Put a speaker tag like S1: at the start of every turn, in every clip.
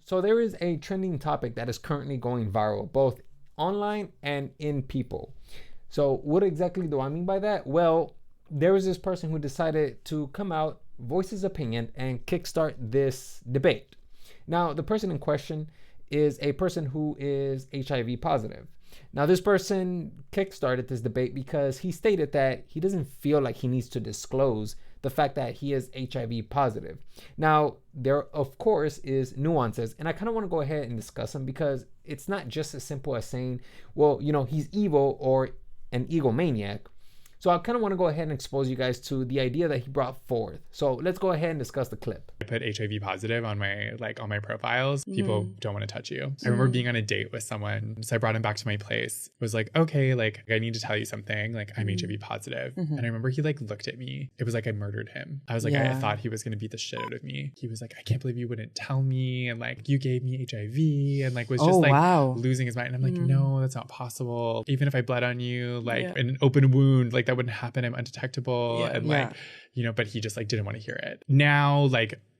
S1: So there is a trending topic that is currently going viral, both online and in people. So what exactly do I mean by that? Well, there was this person who decided to come out, voice his opinion, and kickstart this debate. Now, the person in question is a person who is HIV positive. Now, this person kickstarted this debate because he stated that he doesn't feel like he needs to disclose the fact that he is HIV positive. Now, there, of course, is nuances, and I kind of want to go ahead and discuss them because it's not just as simple as saying, well, he's evil or an egomaniac. So I kind of want to go ahead and expose you guys to the idea that he brought forth. So let's go ahead and discuss the clip.
S2: I put HIV positive on my profiles. People don't want to touch you. I remember being on a date with someone. So I brought him back to my place. Was like, okay, I need to tell you something. I'm HIV positive. And I remember he looked at me. It was like I murdered him. I was like, I thought he was going to beat the shit out of me. He was like, I can't believe you wouldn't tell me. And you gave me HIV and was just losing his mind. And I'm like, no, that's not possible. Even if I bled on you, in an open wound, that wouldn't happen. I'm undetectable. But he just didn't want to hear it. Now,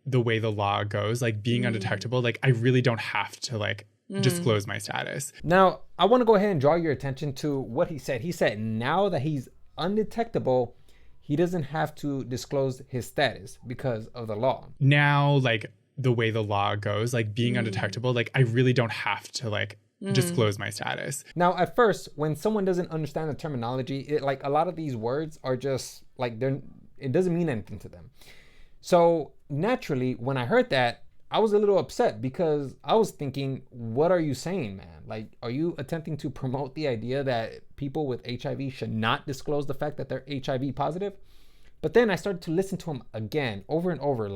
S2: the way the law goes, being undetectable, I really don't have to disclose my status.
S1: Now, I want to go ahead and draw your attention to what he said. He said now that he's undetectable, he doesn't have to disclose his status because of the law.
S2: Now, the way the law goes, being undetectable, I really don't have to disclose my status.
S1: Now, at first, when someone doesn't understand the terminology, it a lot of these words are just it doesn't mean anything to them. So naturally, when I heard that, I was a little upset because I was thinking, what are you saying, man? Are you attempting to promote the idea that people with HIV should not disclose the fact that they're HIV positive? But then I started to listen to him again, over and over.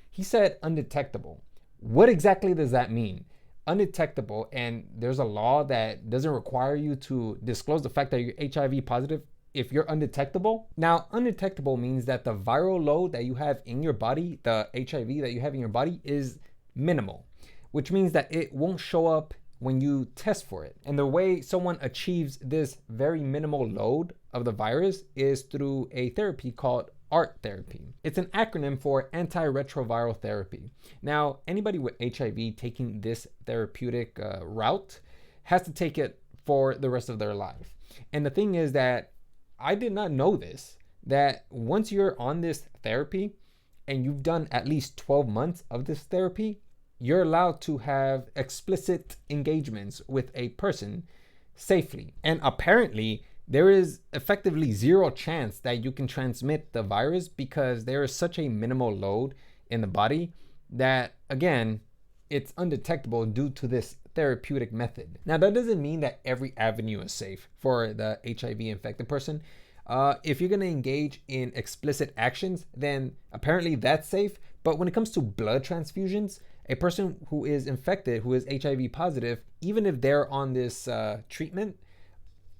S1: He said undetectable. What exactly does that mean? Undetectable, and there's a law that doesn't require you to disclose the fact that you're HIV positive if you're undetectable. Now, undetectable means that the viral load that you have in your body, the HIV that you have in your body, is minimal, which means that it won't show up when you test for it. And the way someone achieves this very minimal load of the virus is through a therapy called ART therapy. It's an acronym for antiretroviral therapy. Now, anybody with HIV taking this therapeutic route has to take it for the rest of their life. And the thing is that I did not know this, that once you're on this therapy and you've done at least 12 months of this therapy, you're allowed to have explicit engagements with a person safely. And apparently, there is effectively zero chance that you can transmit the virus because there is such a minimal load in the body that, again, it's undetectable due to this therapeutic method. Now, that doesn't mean that every avenue is safe for the HIV infected person. If you're going to engage in explicit actions, then apparently that's safe. But when it comes to blood transfusions, a person who is infected, who is HIV positive, even if they're on this treatment,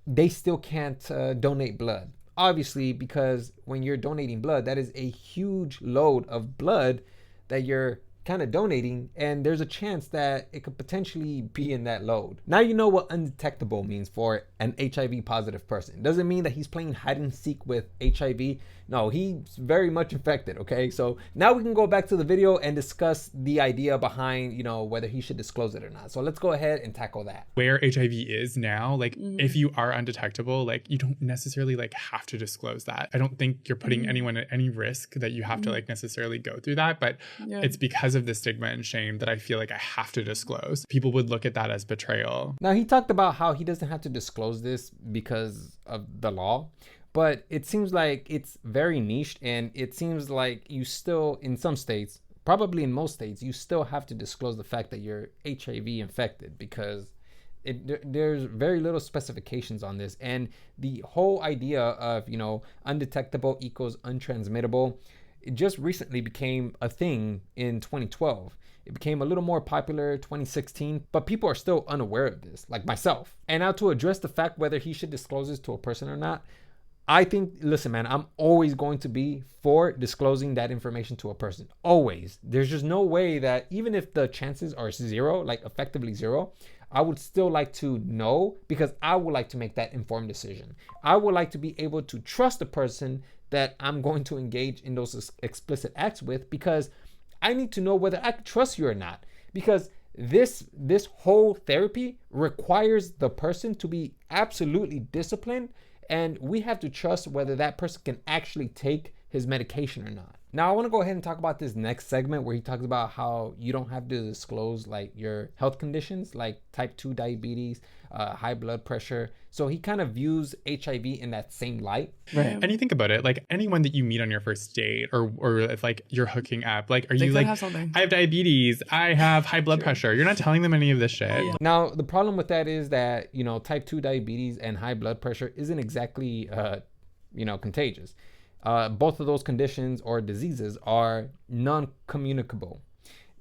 S1: they still can't donate blood. Obviously, because when you're donating blood, that is a huge load of blood that you're kind of donating, and there's a chance that it could potentially be in that load. Now you know what undetectable means for an HIV positive person. Doesn't mean that he's playing hide and seek with HIV. No, he's very much infected, okay? So now we can go back to the video and discuss the idea behind, whether he should disclose it or not. So let's go ahead and tackle that.
S2: Where HIV is now, if you are undetectable, you don't necessarily have to disclose that. I don't think you're putting anyone at any risk that you have to necessarily go through that, but it's because of the stigma and shame that I feel I have to disclose. People would look at that as betrayal.
S1: Now, he talked about how he doesn't have to disclose this because of the law, but it seems like it's very niched, and it seems like you still, in some states, probably in most states, you still have to disclose the fact that you're HIV infected because there's very little specifications on this. And the whole idea of, undetectable equals untransmittable, it just recently became a thing in 2012. It became a little more popular 2016, but people are still unaware of this, like myself. And now to address the fact whether he should disclose this to a person or not, I think, listen, man, I'm always going to be for disclosing that information to a person. Always. There's just no way that even if the chances are zero, effectively zero, I would still like to know because I would like to make that informed decision. I would like to be able to trust the person that I'm going to engage in those explicit acts with because I need to know whether I can trust you or not. because this whole therapy requires the person to be absolutely disciplined, and we have to trust whether that person can actually take his medication or not. Now, I want to go ahead and talk about this next segment where he talks about how you don't have to disclose like your health conditions like type 2 diabetes, high blood pressure. So he kind of views HIV in that same light.
S2: Right. And you think about it, like anyone that you meet on your first date or if like you're hooking up, like, are you like, I have diabetes, I have high blood pressure. You're not telling them any of this shit.
S1: Yeah. Now, the problem with that is that, you know, type 2 diabetes and high blood pressure isn't exactly, contagious. Both of those conditions or diseases are non-communicable.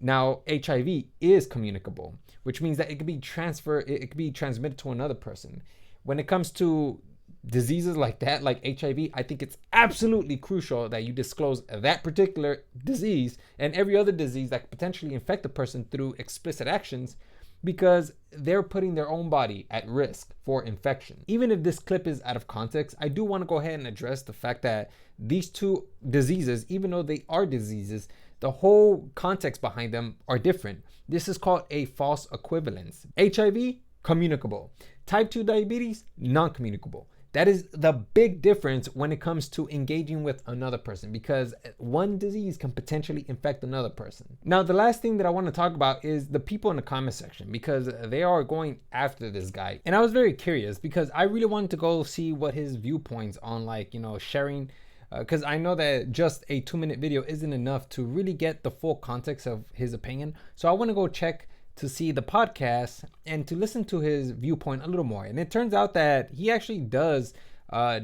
S1: Now, HIV is communicable, which means that it could be transmitted to another person. When it comes to diseases like that, like HIV, I think it's absolutely crucial that you disclose that particular disease and every other disease that could potentially infect a person through explicit actions, because they're putting their own body at risk for infection. Even if this clip is out of context, I do want to go ahead and address the fact that these two diseases, even though they are diseases, the whole context behind them are different. This is called a false equivalence. HIV, communicable. Type 2 diabetes, non-communicable. That is the big difference when it comes to engaging with another person, because one disease can potentially infect another person. Now, the last thing that I want to talk about is the people in the comment section, because they are going after this guy. And I was very curious because I really wanted to go see what his viewpoints on, like, sharing, because I know that just a 2-minute video isn't enough to really get the full context of his opinion. So I want to go check to see the podcast and to listen to his viewpoint a little more. And it turns out that he actually does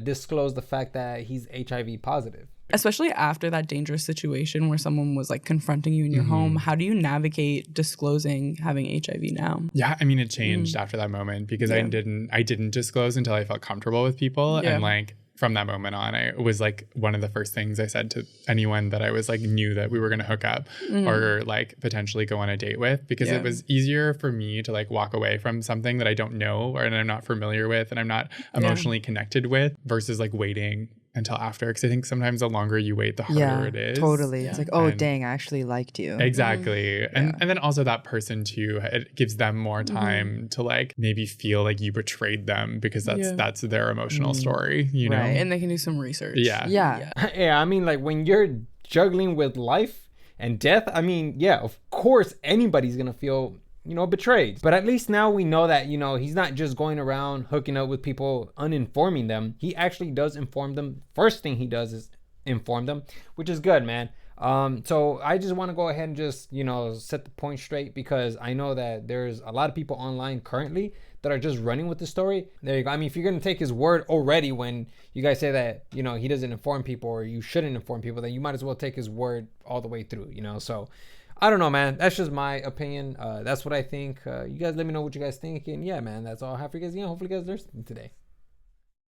S1: disclose the fact that he's HIV positive.
S3: Especially after that dangerous situation where someone was like confronting you in your home. How do you navigate disclosing having HIV now?
S2: Yeah, I mean, it changed after that moment because I didn't disclose until I felt comfortable with people. And like, from that moment on, it was like one of the first things I said to anyone that I was like knew that we were going to hook up or like potentially go on a date with, because it was easier for me to like walk away from something that I don't know or and I'm not familiar with and I'm not emotionally connected with versus like waiting until after, because I think sometimes the longer you wait, the harder it is.
S4: Totally. It's like, oh, dang, I actually liked you.
S2: Exactly. And then also that person too, it gives them more time to like maybe feel like you betrayed them, because that's their emotional story, you know?
S3: And they can do some research.
S1: Yeah, I mean, like when you're juggling with life and death, I mean, yeah, of course anybody's gonna feel betrayed. But at least now we know that, he's not just going around hooking up with people, uninforming them. He actually does inform them. First thing he does is inform them, which is good, man. So I just want to go ahead and just, set the point straight, because I know that there's a lot of people online currently that are just running with the story. There you go. I mean, if you're going to take his word already when you guys say that, he doesn't inform people or you shouldn't inform people, then you might as well take his word all the way through, So I don't know, man. That's just my opinion. That's what I think. You guys let me know what you guys think. And yeah, man, that's all I have for you guys. Hopefully you guys learned something today.